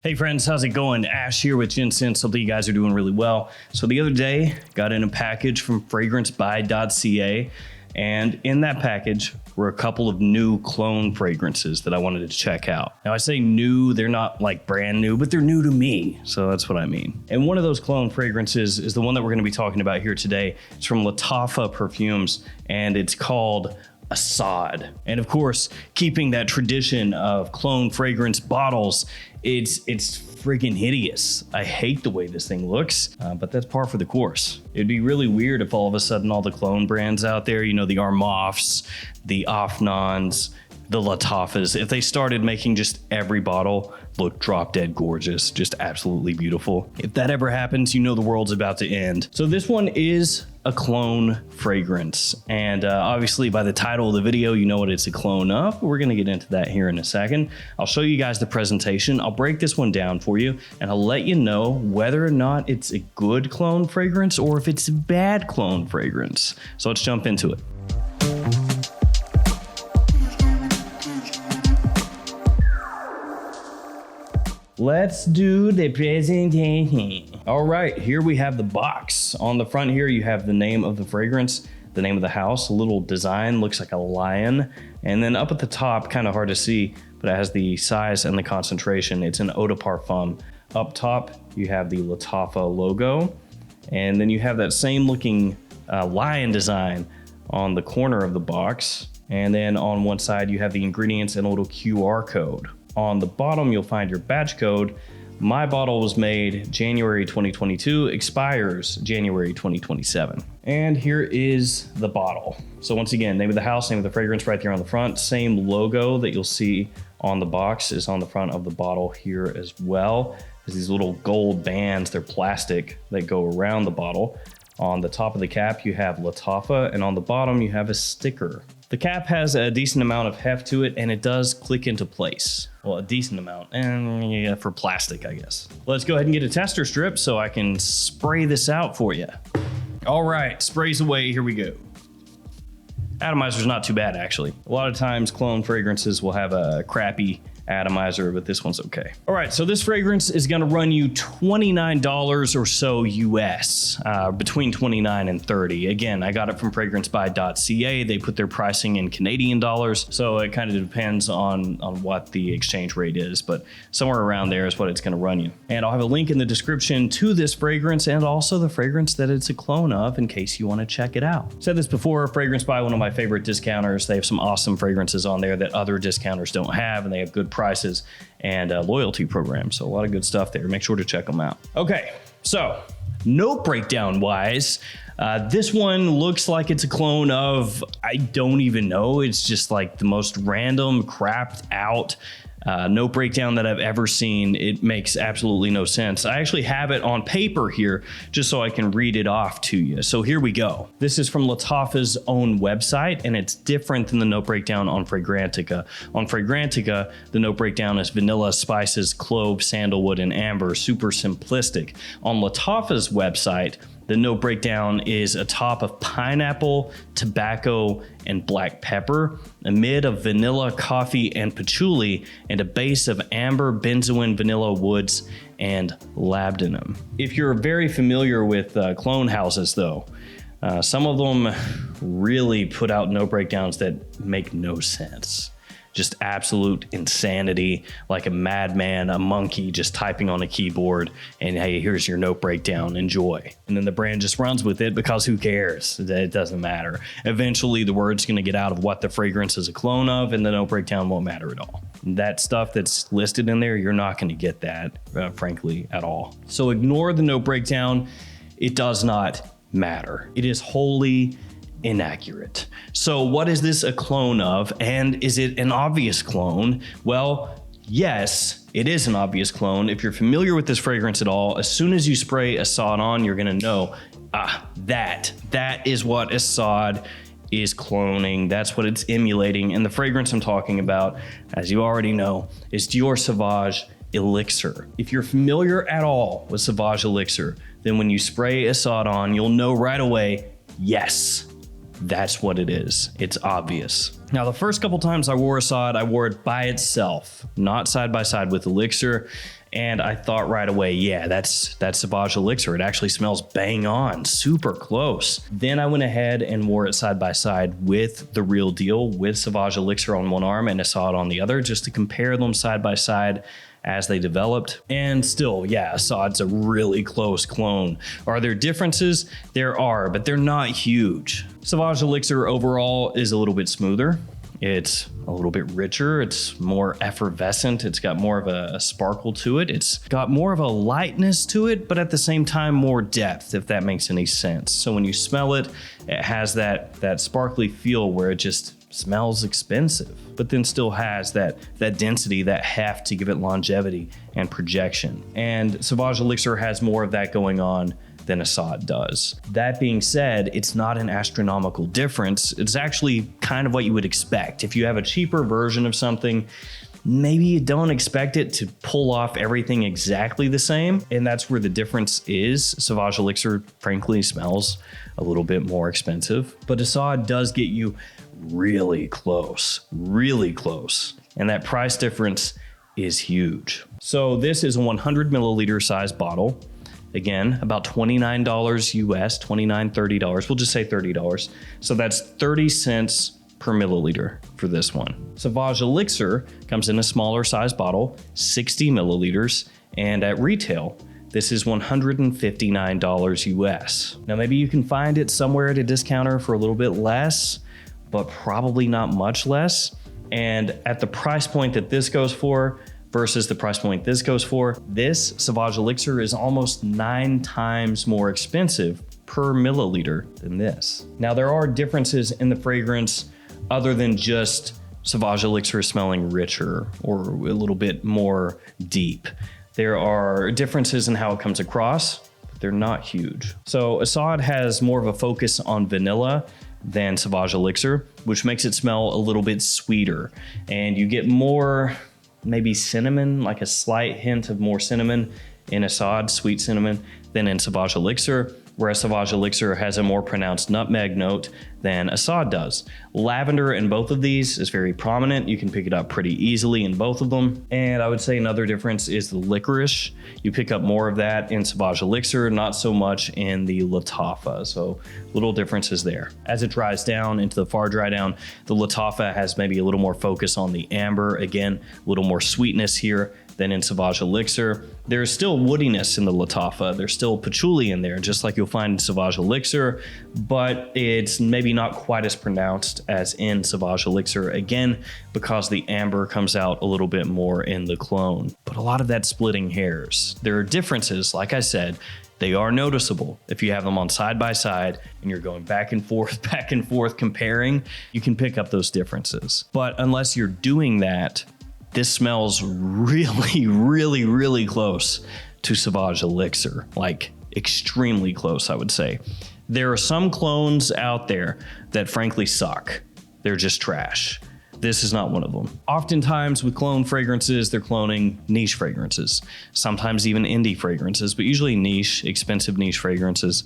Hey friends, how's it going? Ash here with Gents. Hopefully you guys are doing really well. So the other day, got in a package from fragrancebuy.ca, and in that package were a couple of new clone fragrances that I wanted to check out. Now I say new, they're not like brand new, but they're new to me. So that's what I mean. And one of those clone fragrances is the one that we're gonna be talking about here today. It's from Lattafa Perfumes, and it's called Asad. And of course, keeping that tradition of clone fragrance bottles, it's freaking hideous. I hate the way this thing looks, but that's par for the course. It'd be really weird if all of a sudden all the clone brands out there, you know, the Armafs, the Afnans, the Lattafas, if they started making just every bottle look drop dead gorgeous, just absolutely beautiful. If that ever happens, you know the world's about to end. So this one is a clone fragrance. And obviously by the title of the video, you know what it's a clone of. We're gonna get into that here in a second. I'll show you guys the presentation. I'll break this one down for you and I'll let you know whether or not it's a good clone fragrance or if it's a bad clone fragrance. So let's jump into it. Let's do the presentation. All right, here we have the box. On the front here, you have the name of the fragrance, the name of the house, a little design, looks like a lion. And then up at the top, kind of hard to see, but it has the size and the concentration. It's an eau de parfum. Up top, you have the Lattafa logo. And then you have that same looking lion design on the corner of the box. And then on one side, you have the ingredients and a little QR code. On the bottom, you'll find your batch code. My bottle was made January 2022, expires January 2027. And here is the bottle. So once again, name of the house, name of the fragrance right there on the front. Same logo that you'll see on the box is on the front of the bottle here as well. There's these little gold bands, they're plastic, that go around the bottle. On the top of the cap, you have Lattafa, and on the bottom, you have a sticker. The cap has a decent amount of heft to it, and it does click into place. Well, a decent amount, and yeah, for plastic, I guess. Let's go ahead and get a tester strip so I can spray this out for you. All right, sprays away, here we go. Atomizer's not too bad, actually. A lot of times, clone fragrances will have a crappy atomizer, but this one's okay. All right, so this fragrance is gonna run you $29 or so US, between 29 and 30. Again, I got it from fragrancebuy.ca. They put their pricing in Canadian dollars, so it kind of depends on what the exchange rate is, but somewhere around there is what it's gonna run you. And I'll have a link in the description to this fragrance and also the fragrance that it's a clone of in case you wanna check it out. Said this before, Fragrance Buy, one of my favorite discounters. They have some awesome fragrances on there that other discounters don't have, and they have good prices and a loyalty program. So a lot of good stuff there. Make sure to check them out. Okay, so note breakdown wise, this one looks like it's a clone of, I don't even know. It's just like the most random, crapped out note breakdown that I've ever seen. It makes absolutely no sense. I actually have it on paper here just so I can read it off to you. So here we go. This is from Lattafa's own website, and it's different than the note breakdown on Fragrantica. On Fragrantica, the note breakdown is vanilla, spices, clove, sandalwood, and amber. Super simplistic. On Lattafa's website, the note breakdown is a top of pineapple, tobacco, and black pepper, a mid of vanilla, coffee, and patchouli, and a base of amber, benzoin, vanilla woods, and labdanum. If you're very familiar with clone houses though, some of them really put out note breakdowns that make no sense. Just absolute insanity, like a madman, a monkey just typing on a keyboard and hey, here's your note breakdown, enjoy. And then the brand just runs with it because who cares? It doesn't matter. Eventually the word's gonna get out of what the fragrance is a clone of and the note breakdown won't matter at all. That stuff that's listed in there, you're not gonna get that, frankly, at all. So ignore the note breakdown. It does not matter. It is wholly inaccurate. So what is this a clone of, and is it an obvious clone? Well, yes, it is an obvious clone. If you're familiar with this fragrance at all, as soon as you spray Asad on, you're gonna know, that is what Asad is cloning. That's what it's emulating. And the fragrance I'm talking about, as you already know, is Dior Sauvage Elixir. If you're familiar at all with Sauvage Elixir, then when you spray Asad on, you'll know right away, yes, that's what it is. It's obvious. Now, the first couple times I wore Asad, I wore it by itself, not side by side with Elixir. And I thought right away, yeah, that's Sauvage Elixir. It actually smells bang on, super close. Then I went ahead and wore it side by side with the real deal, with Sauvage Elixir on one arm and Asad on the other, just to compare them side by side as they developed. And still, yeah, Asad's a really close clone. Are there differences? There are, but they're not huge. Sauvage Elixir overall is a little bit smoother. It's a little bit richer. It's more effervescent. It's got more of a sparkle to it. It's got more of a lightness to it, but at the same time, more depth, if that makes any sense. So when you smell it, it has that sparkly feel where it just smells expensive, but then still has that density, that heft to give it longevity and projection. And Sauvage Elixir has more of that going on than Asad does. That being said, it's not an astronomical difference. It's actually kind of what you would expect. If you have a cheaper version of something, maybe you don't expect it to pull off everything exactly the same. And that's where the difference is. Sauvage Elixir, frankly, smells a little bit more expensive, but Asad does get you really close, really close. And that price difference is huge. So this is a 100 milliliter size bottle. Again, about $29 US, $29, $30. We'll just say $30. So that's 30 cents per milliliter for this one. Sauvage Elixir comes in a smaller size bottle, 60 milliliters, and at retail, this is $159 US. Now maybe you can find it somewhere at a discounter for a little bit less, but probably not much less. And at the price point that this goes for, versus the price point this goes for, this Sauvage Elixir is almost 9 times more expensive per milliliter than this. Now there are differences in the fragrance other than just Sauvage Elixir smelling richer or a little bit more deep. There are differences in how it comes across, but they're not huge. So Asad has more of a focus on vanilla than Sauvage Elixir, which makes it smell a little bit sweeter. And you get more maybe cinnamon, like a slight hint of more cinnamon in Asad, sweet cinnamon, than in Sauvage Elixir, whereas Sauvage Elixir has a more pronounced nutmeg note than Asad does. Lavender in both of these is very prominent. You can pick it up pretty easily in both of them. And I would say another difference is the licorice. You pick up more of that in Sauvage Elixir, not so much in the Lattafa. So little differences there. As it dries down into the far dry down, the Lattafa has maybe a little more focus on the amber. Again, a little more sweetness here than in Sauvage Elixir. There's still woodiness in the Lattafa. There's still patchouli in there, just like you'll find in Sauvage Elixir, but it's maybe not quite as pronounced as in Sauvage Elixir, again, because the amber comes out a little bit more in the clone. But a lot of that splitting hairs. There are differences, like I said, they are noticeable. If you have them on side by side and you're going back and forth comparing, you can pick up those differences. But unless you're doing that, this smells really, really, really close to Sauvage Elixir, like extremely close, I would say. There are some clones out there that frankly suck. They're just trash. This is not one of them. Oftentimes with clone fragrances, they're cloning niche fragrances, sometimes even indie fragrances, but usually niche, expensive niche fragrances.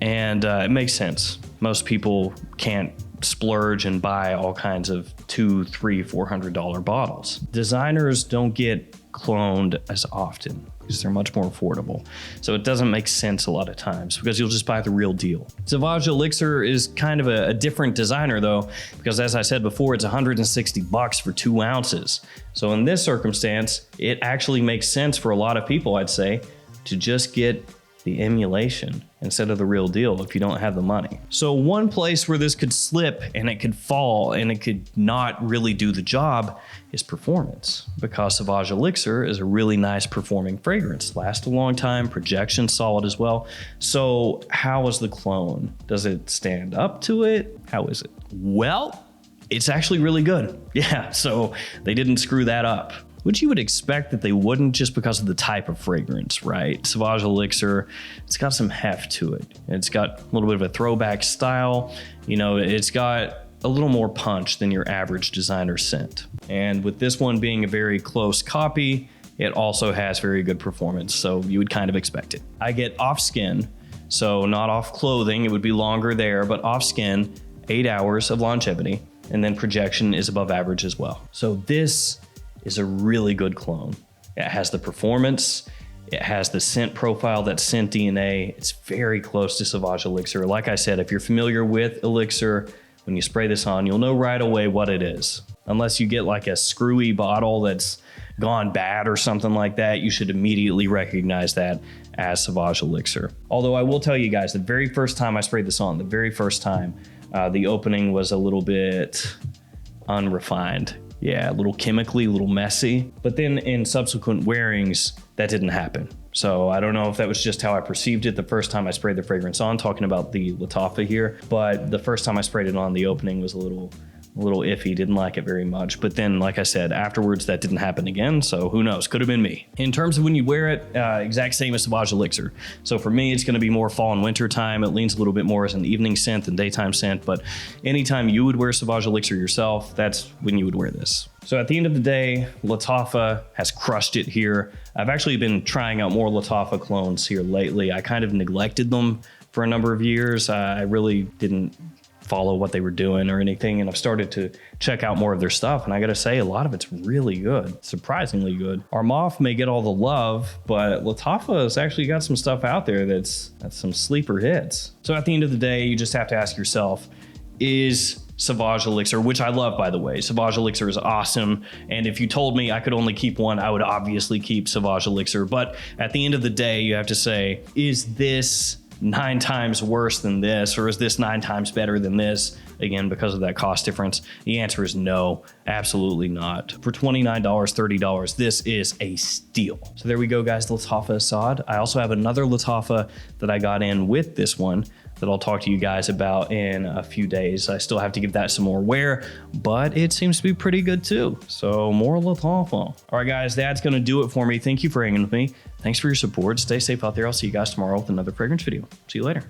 And it makes sense. Most people can't splurge and buy all kinds of $200, $300, $400 bottles. Designers don't get cloned as often because they're much more affordable. So it doesn't make sense a lot of times because you'll just buy the real deal. Sauvage Elixir is kind of a different designer though, because as I said before, it's $160 for 2 ounces. So in this circumstance, it actually makes sense for a lot of people, I'd say, to just get the emulation instead of the real deal if you don't have the money. So one place where this could slip and it could fall and it could not really do the job is performance, because Sauvage Elixir is a really nice performing fragrance. Lasts a long time, projection solid as well. So how is the clone? Does it stand up to it? How is it? Well, it's actually really good. Yeah, so they didn't screw that up, which you would expect that they wouldn't just because of the type of fragrance, right? Sauvage Elixir, it's got some heft to it. It's got a little bit of a throwback style. You know, it's got a little more punch than your average designer scent. And with this one being a very close copy, it also has very good performance, so you would kind of expect it. I get off skin, so not off clothing, it would be longer there, but off skin, 8 hours of longevity, and then projection is above average as well. So this is a really good clone. It has the performance. It has the scent profile, that scent DNA. It's very close to Sauvage Elixir. Like I said, if you're familiar with Elixir, when you spray this on, you'll know right away what it is. Unless you get like a screwy bottle that's gone bad or something like that, you should immediately recognize that as Sauvage Elixir. Although I will tell you guys, the very first time I sprayed this on, the very first time, the opening was a little bit unrefined. Yeah, a little chemically, a little messy. But then in subsequent wearings, that didn't happen. So I don't know if that was just how I perceived it the first time I sprayed the fragrance on, talking about the Lattafa here. But the first time I sprayed it on, the opening was a little iffy, didn't like it very much. But then, like I said, afterwards that didn't happen again, so who knows, could have been me. In terms of when you wear it, exact same as Sauvage Elixir. So for me, it's gonna be more fall and winter time. It leans a little bit more as an evening scent than daytime scent, but anytime you would wear Sauvage Elixir yourself, that's when you would wear this. So at the end of the day, Lattafa has crushed it here. I've actually been trying out more Lattafa clones here lately. I kind of neglected them for a number of years. I really didn't follow what they were doing or anything, and I've started to check out more of their stuff, and I gotta say, a lot of it's really good, surprisingly good. Armaf may get all the love, but Lattafa has actually got some stuff out there that's some sleeper hits. So at the end of the day, you just have to ask yourself, is Sauvage Elixir, which I love, by the way, Sauvage Elixir is awesome, and if you told me I could only keep one, I would obviously keep Sauvage Elixir, but at the end of the day, you have to say, is this 9 times worse than this, or is this 9 times better than this? Again, because of that cost difference, the answer is no, absolutely not. For $29, $30, this is a steal. So there we go, guys, Lattafa Asad. I also have another Lattafa that I got in with this one that I'll talk to you guys about in a few days. I still have to give that some more wear, but it seems to be pretty good too. So more Lattafa. All right, guys, that's gonna do it for me. Thank you for hanging with me. Thanks for your support. Stay safe out there. I'll see you guys tomorrow with another fragrance video. See you later.